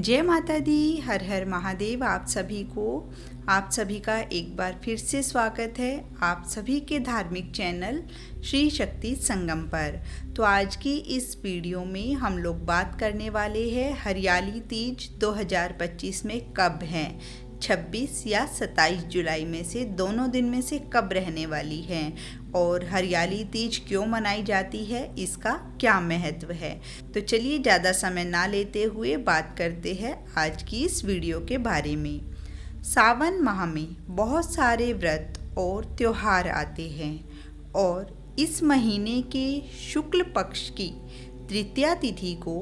जय माता दी, हर हर महादेव। आप सभी का एक बार फिर से स्वागत है आप सभी के धार्मिक चैनल श्री शक्ति संगम पर। तो आज की इस वीडियो में हम लोग बात करने वाले हैं हरियाली तीज 2025 में कब है, 26 या 27 जुलाई में से दोनों दिन में से कब रहने वाली है और हरियाली तीज क्यों मनाई जाती है, इसका क्या महत्व है। तो चलिए ज़्यादा समय ना लेते हुए बात करते हैं आज की इस वीडियो के बारे में। सावन माह में बहुत सारे व्रत और त्योहार आते हैं और इस महीने के शुक्ल पक्ष की तृतीया तिथि को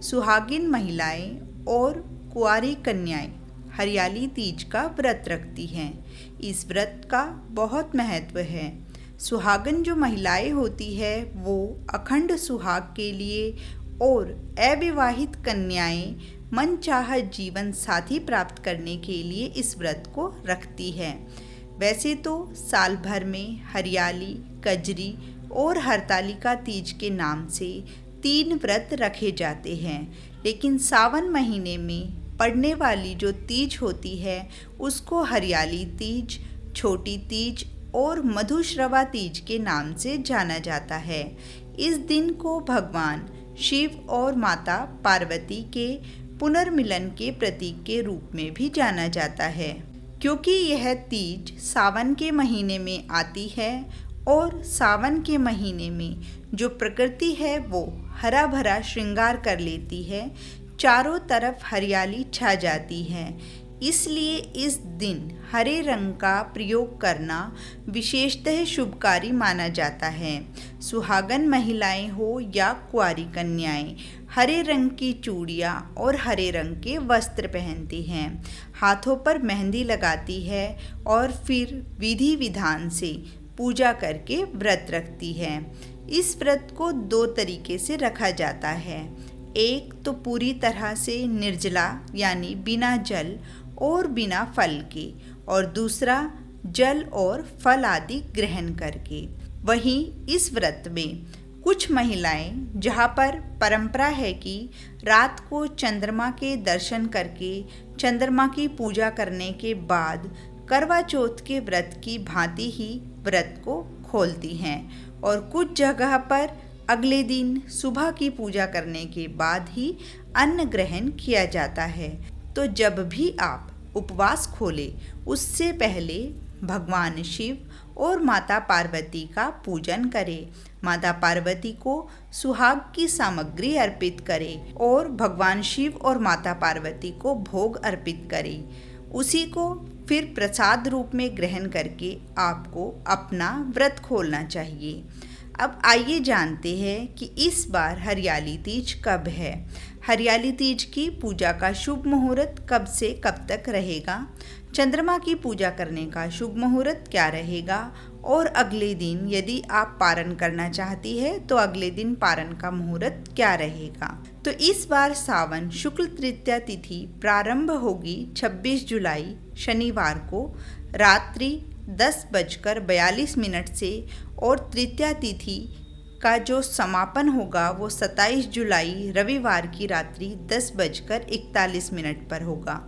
सुहागिन महिलाएं और कुंवारी कन्याएं हरियाली तीज का व्रत रखती हैं। इस व्रत का बहुत महत्व है। सुहागन जो महिलाएं होती है वो अखंड सुहाग के लिए और अविवाहित कन्याएं मनचाहा जीवन साथी प्राप्त करने के लिए इस व्रत को रखती है। वैसे तो साल भर में हरियाली, कजरी और हरतालिका तीज के नाम से 3 व्रत रखे जाते हैं, लेकिन सावन महीने में पड़ने वाली जो तीज होती है उसको हरियाली तीज, छोटी तीज और मधुश्रवा तीज के नाम से जाना जाता है। इस दिन को भगवान शिव और माता पार्वती के पुनर्मिलन के प्रतीक के रूप में भी जाना जाता है, क्योंकि यह तीज सावन के महीने में आती है और सावन के महीने में जो प्रकृति है वो हरा भरा श्रृंगार कर लेती है, चारों तरफ हरियाली छा जाती है। इसलिए इस दिन हरे रंग का प्रयोग करना विशेषतः शुभकारी माना जाता है। सुहागन महिलाएं हो या कुंवारी कन्याएं हरे रंग की चूड़ियाँ और हरे रंग के वस्त्र पहनती हैं, हाथों पर मेहंदी लगाती है और फिर विधि विधान से पूजा करके व्रत रखती है। इस व्रत को 2 तरीके से रखा जाता है। एक तो पूरी तरह से निर्जला यानी बिना जल और बिना फल के, और दूसरा जल और फल आदि ग्रहण करके। वहीं इस व्रत में कुछ महिलाएं, जहाँ पर परंपरा है कि रात को चंद्रमा के दर्शन करके चंद्रमा की पूजा करने के बाद करवा चौथ के व्रत की भांति ही व्रत को खोलती हैं, और कुछ जगह पर अगले दिन सुबह की पूजा करने के बाद ही अन्न ग्रहण किया जाता है। तो जब भी आप उपवास खोलें उससे पहले भगवान शिव और माता पार्वती का पूजन करें, माता पार्वती को सुहाग की सामग्री अर्पित करें और भगवान शिव और माता पार्वती को भोग अर्पित करें। उसी को फिर प्रसाद रूप में ग्रहण करके आपको अपना व्रत खोलना चाहिए। अब आइए जानते हैं कि इस बार हरियाली तीज कब है। हरियाली तीज की पूजा का शुभ मुहूर्त कब से कब तक रहेगा, चंद्रमा की पूजा करने का शुभ मुहूर्त क्या रहेगा, और अगले दिन यदि आप पारण करना चाहती है तो अगले दिन पारण का मुहूर्त क्या रहेगा। तो इस बार सावन शुक्ल तृतीया तिथि प्रारंभ होगी 26 जुलाई शनिवार को रात्रि 10:42 से, और तृतीया तिथि का जो समापन होगा वो 27 जुलाई रविवार की रात्रि 10:41 पर होगा।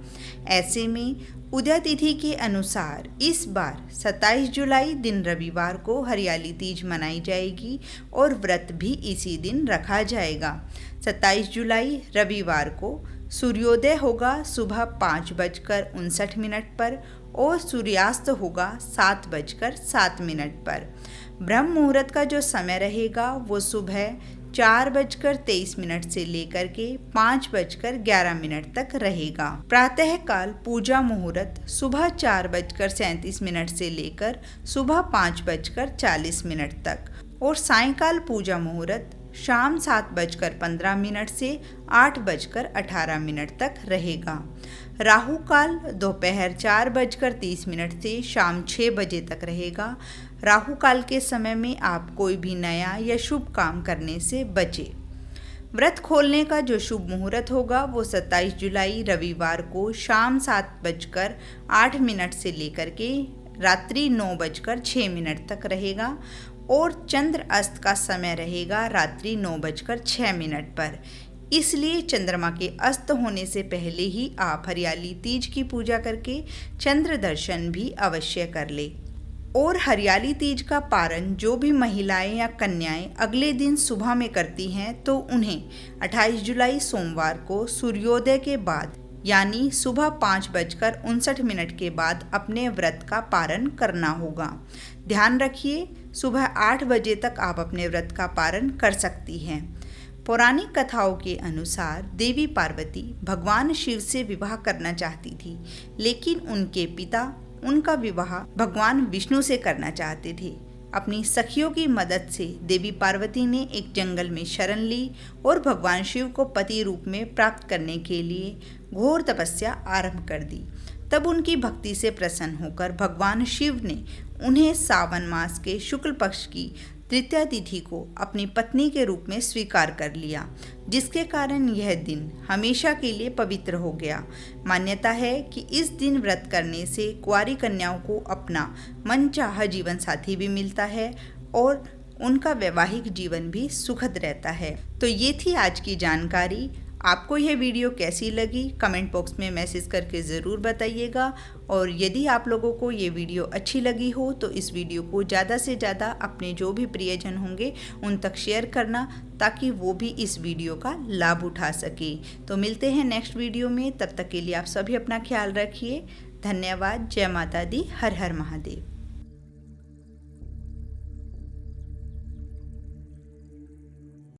ऐसे में उदय तिथि के अनुसार इस बार 27 जुलाई दिन रविवार को हरियाली तीज मनाई जाएगी और व्रत भी इसी दिन रखा जाएगा। 27 जुलाई रविवार को सूर्योदय होगा सुबह 5:59 पर और सूर्यास्त होगा 7:07 पर। ब्रह्म मुहूर्त का जो समय रहेगा वो सुबह 4:23 से लेकर के 5:11 तक रहेगा। प्रातः काल पूजा मुहूर्त सुबह 4:37 से लेकर सुबह 5:40 तक, और सायंकाल पूजा मुहूर्त शाम 7:15 से 8:18 तक रहेगा। राहु काल दोपहर 4:30 से शाम 6 बजे तक रहेगा। राहु काल के समय में आप कोई भी नया या शुभ काम करने से बचें। व्रत खोलने का जो शुभ मुहूर्त होगा वो 27 जुलाई रविवार को शाम 7:08 से लेकर के रात्रि 9:06 तक रहेगा, और चंद्र अस्त का समय रहेगा रात्रि 9:06 पर। इसलिए चंद्रमा के अस्त होने से पहले ही आप हरियाली तीज की पूजा करके चंद्र दर्शन भी अवश्य कर ले। और हरियाली तीज का पारण जो भी महिलाएं या कन्याएं अगले दिन सुबह में करती हैं तो उन्हें 28 जुलाई सोमवार को सूर्योदय के बाद यानी सुबह 5:59 के बाद अपने व्रत का पारण करना होगा। ध्यान रखिए, सुबह 8 बजे तक आप अपने व्रत का पारण कर सकती हैं। पौराणिक कथाओं के अनुसार देवी पार्वती भगवान शिव से विवाह करना चाहती थी, लेकिन उनके पिता उनका विवाह भगवान विष्णु से करना चाहते थे। अपनी सखियों की मदद से देवी पार्वती ने एक जंगल में शरण ली और भगवान शिव को पति रूप में प्राप्त करने के लिए घोर तपस्या आरंभ कर दी। तब उनकी भक्ति से प्रसन्न होकर भगवान शिव ने उन्हें सावन मास के शुक्ल पक्ष की तृतीया तिथि को अपनी पत्नी के रूप में स्वीकार कर लिया, जिसके कारण यह दिन हमेशा के लिए पवित्र हो गया। मान्यता है कि इस दिन व्रत करने से कुंवारी कन्याओं को अपना मनचाहा जीवन साथी भी मिलता है और उनका वैवाहिक जीवन भी सुखद रहता है। तो ये थी आज की जानकारी। आपको यह वीडियो कैसी लगी कमेंट बॉक्स में मैसेज करके ज़रूर बताइएगा। और यदि आप लोगों को ये वीडियो अच्छी लगी हो तो इस वीडियो को ज़्यादा से ज़्यादा अपने जो भी प्रियजन होंगे उन तक शेयर करना, ताकि वो भी इस वीडियो का लाभ उठा सके। तो मिलते हैं नेक्स्ट वीडियो में, तब तक के लिए आप सभी अपना ख्याल रखिए। धन्यवाद। जय माता दी। हर हर महादेव।